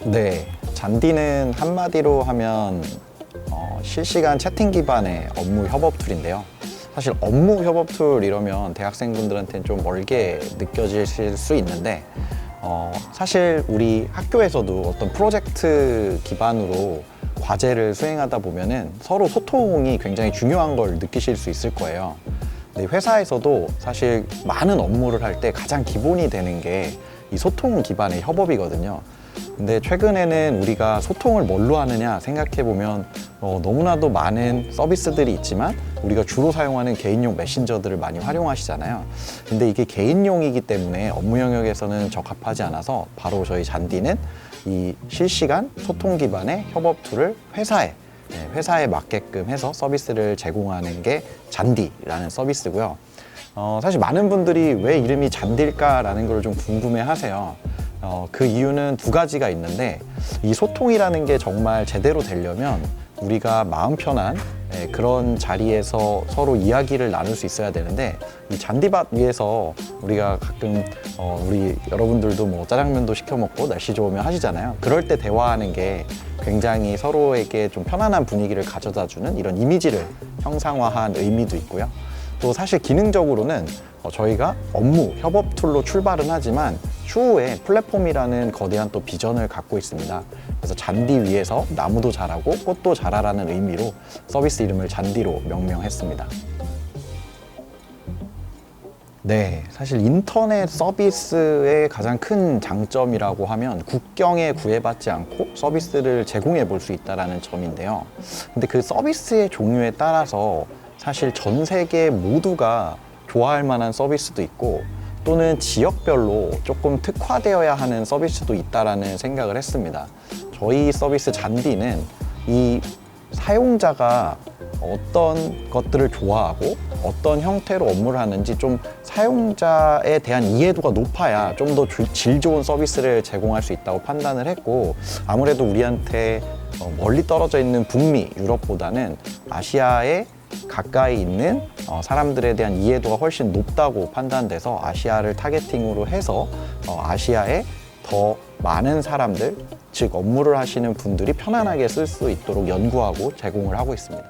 네, 잔디는 한마디로 하면 실시간 채팅 기반의 업무 협업 툴인데요. 사실 업무 협업 툴 이러면 대학생분들한테는 좀 멀게 느껴질 수 있는데 사실 우리 학교에서도 어떤 프로젝트 기반으로 과제를 수행하다 보면은 서로 소통이 굉장히 중요한 걸 느끼실 수 있을 거예요. 근데 회사에서도 사실 많은 업무를 할 때 가장 기본이 되는 게 이 소통 기반의 협업이거든요. 근데 최근에는 우리가 소통을 뭘로 하느냐 생각해 보면 너무나도 많은 서비스들이 있지만 우리가 주로 사용하는 개인용 메신저들을 많이 활용하시잖아요. 근데 이게 개인용이기 때문에 업무 영역에서는 적합하지 않아서 바로 저희 잔디는 이 실시간 소통 기반의 협업 툴을 회사에 맞게끔 해서 서비스를 제공하는 게 잔디라는 서비스고요. 사실 많은 분들이 왜 이름이 잔디일까라는 걸 좀 궁금해 하세요. 그 이유는 두 가지가 있는데 이 소통이라는 게 정말 제대로 되려면 우리가 마음 편한 그런 자리에서 서로 이야기를 나눌 수 있어야 되는데 이 잔디밭 위에서 우리가 가끔 우리 여러분들도 뭐 짜장면도 시켜 먹고 날씨 좋으면 하시잖아요. 그럴 때 대화하는 게 굉장히 서로에게 좀 편안한 분위기를 가져다 주는 이런 이미지를 형상화한 의미도 있고요. 또 사실 기능적으로는 저희가 업무 협업 툴로 출발은 하지만 추후에 플랫폼이라는 거대한 또 비전을 갖고 있습니다. 그래서 잔디 위에서 나무도 자라고 꽃도 자라라는 의미로 서비스 이름을 잔디로 명명했습니다. 네, 사실 인터넷 서비스의 가장 큰 장점이라고 하면 국경에 구애받지 않고 서비스를 제공해 볼 수 있다는 점인데요. 근데 그 서비스의 종류에 따라서 사실 전 세계 모두가 좋아할 만한 서비스도 있고 또는 지역별로 조금 특화되어야 하는 서비스도 있다라는 생각을 했습니다. 저희 서비스 잔디는 이 사용자가 어떤 것들을 좋아하고 어떤 형태로 업무를 하는지 좀 사용자에 대한 이해도가 높아야 좀 더 질 좋은 서비스를 제공할 수 있다고 판단을 했고, 아무래도 우리한테 멀리 떨어져 있는 북미, 유럽보다는 아시아에 가까이 있는 사람들에 대한 이해도가 훨씬 높다고 판단돼서 아시아를 타겟팅으로 해서 아시아에 더 많은 사람들, 즉 업무를 하시는 분들이 편안하게 쓸 수 있도록 연구하고 제공을 하고 있습니다.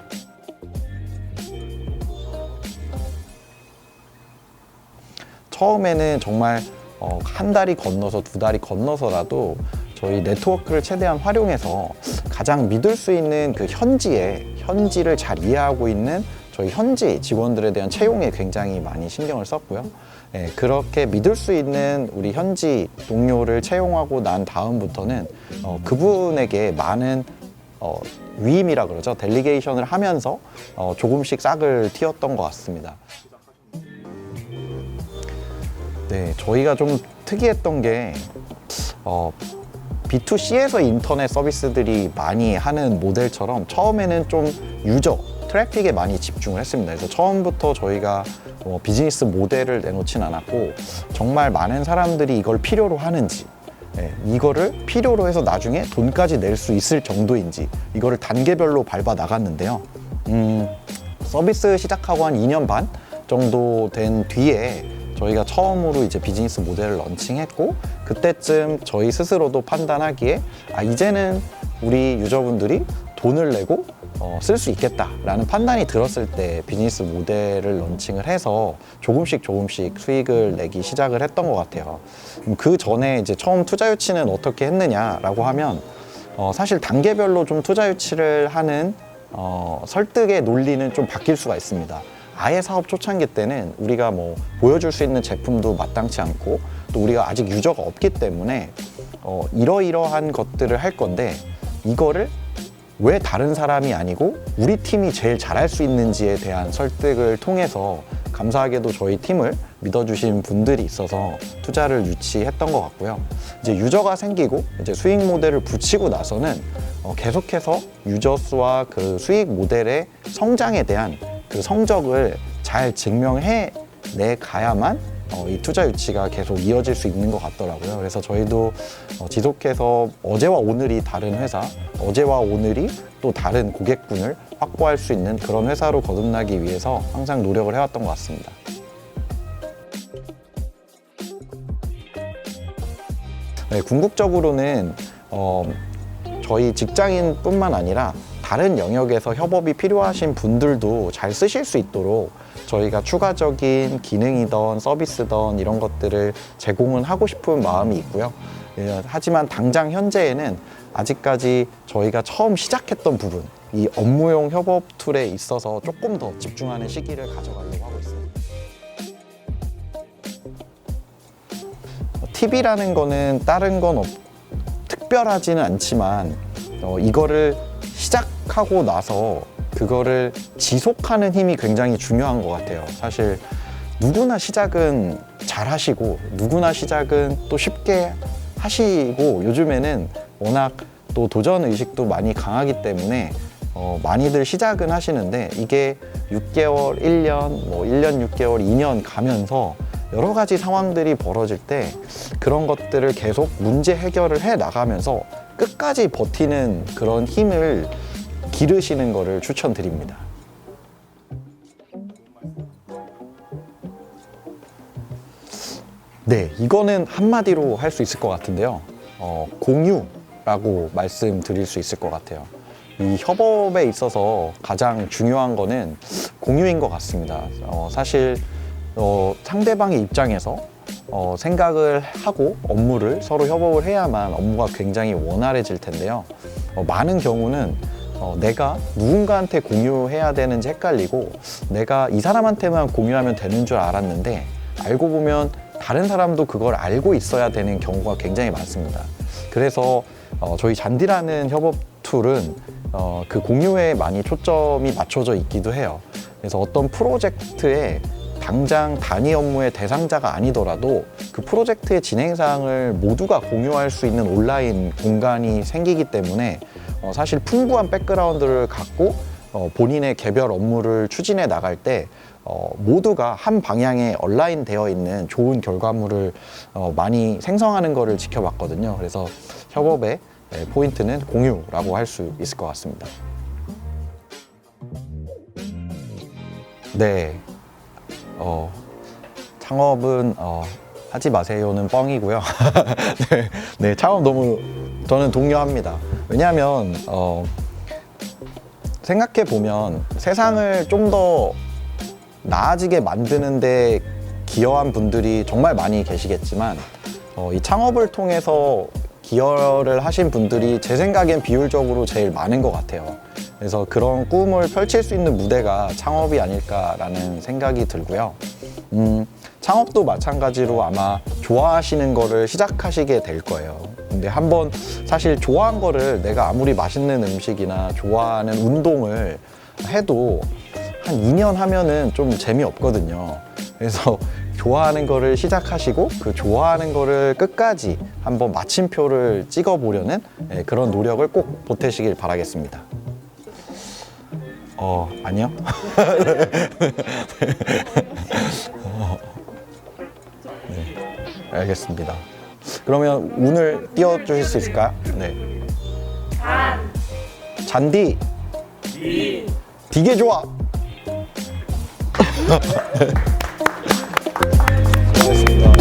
처음에는 정말 한 다리 건너서 두 다리 건너서라도 저희 네트워크를 최대한 활용해서 가장 믿을 수 있는 그 현지를 잘 이해하고 있는 저희 현지 직원들에 대한 채용에 굉장히 많이 신경을 썼고요. 네, 그렇게 믿을 수 있는 우리 현지 동료를 채용하고 난 다음부터는 그분에게 많은 위임이라 그러죠. 델리게이션을 하면서 조금씩 싹을 틔웠던 것 같습니다. 네, 저희가 좀 특이했던 게 B2C에서 인터넷 서비스들이 많이 하는 모델처럼 처음에는 좀 유저, 트래픽에 많이 집중을 했습니다. 그래서 처음부터 저희가 비즈니스 모델을 내놓진 않았고 정말 많은 사람들이 이걸 필요로 하는지, 이거를 필요로 해서 나중에 돈까지 낼 수 있을 정도인지 이거를 단계별로 밟아 나갔는데요. 서비스 시작하고 한 2년 반 정도 된 뒤에 저희가 처음으로 이제 비즈니스 모델을 런칭했고, 그때쯤 저희 스스로도 판단하기에 이제는 우리 유저분들이 돈을 내고 쓸 수 있겠다라는 판단이 들었을 때 비즈니스 모델을 런칭을 해서 조금씩 수익을 내기 시작을 했던 것 같아요. 그 전에 이제 처음 투자 유치는 어떻게 했느냐라고 하면 사실 단계별로 좀 투자 유치를 하는 설득의 논리는 좀 바뀔 수가 있습니다. 아예 사업 초창기 때는 우리가 뭐 보여줄 수 있는 제품도 마땅치 않고 또 우리가 아직 유저가 없기 때문에 이러이러한 것들을 할 건데 이거를 왜 다른 사람이 아니고 우리 팀이 제일 잘할 수 있는지에 대한 설득을 통해서 감사하게도 저희 팀을 믿어주신 분들이 있어서 투자를 유치했던 것 같고요. 이제 유저가 생기고 이제 수익 모델을 붙이고 나서는 계속해서 유저 수와 그 수익 모델의 성장에 대한 그 성적을 잘 증명해 내 가야만 이 투자 유치가 계속 이어질 수 있는 것 같더라고요. 그래서 저희도 지속해서 어제와 오늘이 다른 회사, 어제와 오늘이 또 다른 고객군을 확보할 수 있는 그런 회사로 거듭나기 위해서 항상 노력을 해왔던 것 같습니다. 네, 궁극적으로는 저희 직장인뿐만 아니라 다른 영역에서 협업이 필요하신 분들도 잘 쓰실 수 있도록 저희가 추가적인 기능이든 서비스든 이런 것들을 제공은 하고 싶은 마음이 있고요. 하지만 당장 현재에는 아직까지 저희가 처음 시작했던 부분, 이 업무용 협업 툴에 있어서 조금 더 집중하는 시기를 가져가려고 하고 있습니다. 팁이라는 거는 다른 건 특별하지는 않지만 이거를 시작하고 나서 그거를 지속하는 힘이 굉장히 중요한 것 같아요. 사실 누구나 시작은 잘 하시고 누구나 시작은 또 쉽게 하시고 요즘에는 워낙 또 도전 의식도 많이 강하기 때문에 많이들 시작은 하시는데 이게 6개월, 1년, 1년 6개월, 2년 가면서 여러 가지 상황들이 벌어질 때 그런 것들을 계속 문제 해결을 해 나가면서 끝까지 버티는 그런 힘을 기르시는 것을 추천드립니다. 네, 이거는 한마디로 할 수 있을 것 같은데요. 공유라고 말씀드릴 수 있을 것 같아요. 이 협업에 있어서 가장 중요한 거는 공유인 것 같습니다. 사실 상대방의 입장에서 생각을 하고 업무를 서로 협업을 해야만 업무가 굉장히 원활해질 텐데요. 많은 경우는 내가 누군가한테 공유해야 되는지 헷갈리고 내가 이 사람한테만 공유하면 되는 줄 알았는데 알고 보면 다른 사람도 그걸 알고 있어야 되는 경우가 굉장히 많습니다. 그래서 저희 잔디라는 협업 툴은 그 공유에 많이 초점이 맞춰져 있기도 해요. 그래서 어떤 프로젝트에 당장 단위 업무의 대상자가 아니더라도 그 프로젝트의 진행 사항을 모두가 공유할 수 있는 온라인 공간이 생기기 때문에 사실 풍부한 백그라운드를 갖고 본인의 개별 업무를 추진해 나갈 때 모두가 한 방향에 얼라인 되어 있는 좋은 결과물을 많이 생성하는 것을 지켜봤거든요. 그래서 협업의 포인트는 공유라고 할 수 있을 것 같습니다. 네. 창업은 하지 마세요는 뻥이고요. 네, 창업 너무 저는 독려합니다. 왜냐하면 생각해 보면 세상을 좀 더 나아지게 만드는데 기여한 분들이 정말 많이 계시겠지만 이 창업을 통해서 기여를 하신 분들이 제 생각엔 비율적으로 제일 많은 것 같아요. 그래서 그런 꿈을 펼칠 수 있는 무대가 창업이 아닐까라는 생각이 들고요. 창업도 마찬가지로 아마 좋아하시는 거를 시작하시게 될 거예요. 근데 한번 사실 좋아한 거를 내가 아무리 맛있는 음식이나 좋아하는 운동을 해도 한 2년 하면은 좀 재미없거든요. 그래서 좋아하는 거를 시작하시고 그 좋아하는 거를 끝까지 한번 마침표를 찍어보려는 그런 노력을 꼭 보태시길 바라겠습니다. 아니요? 네, 알겠습니다. 그러면 운을 띄워주실 수 있을까요? 네. 잔디. 되게 좋아. 수고하셨습니다.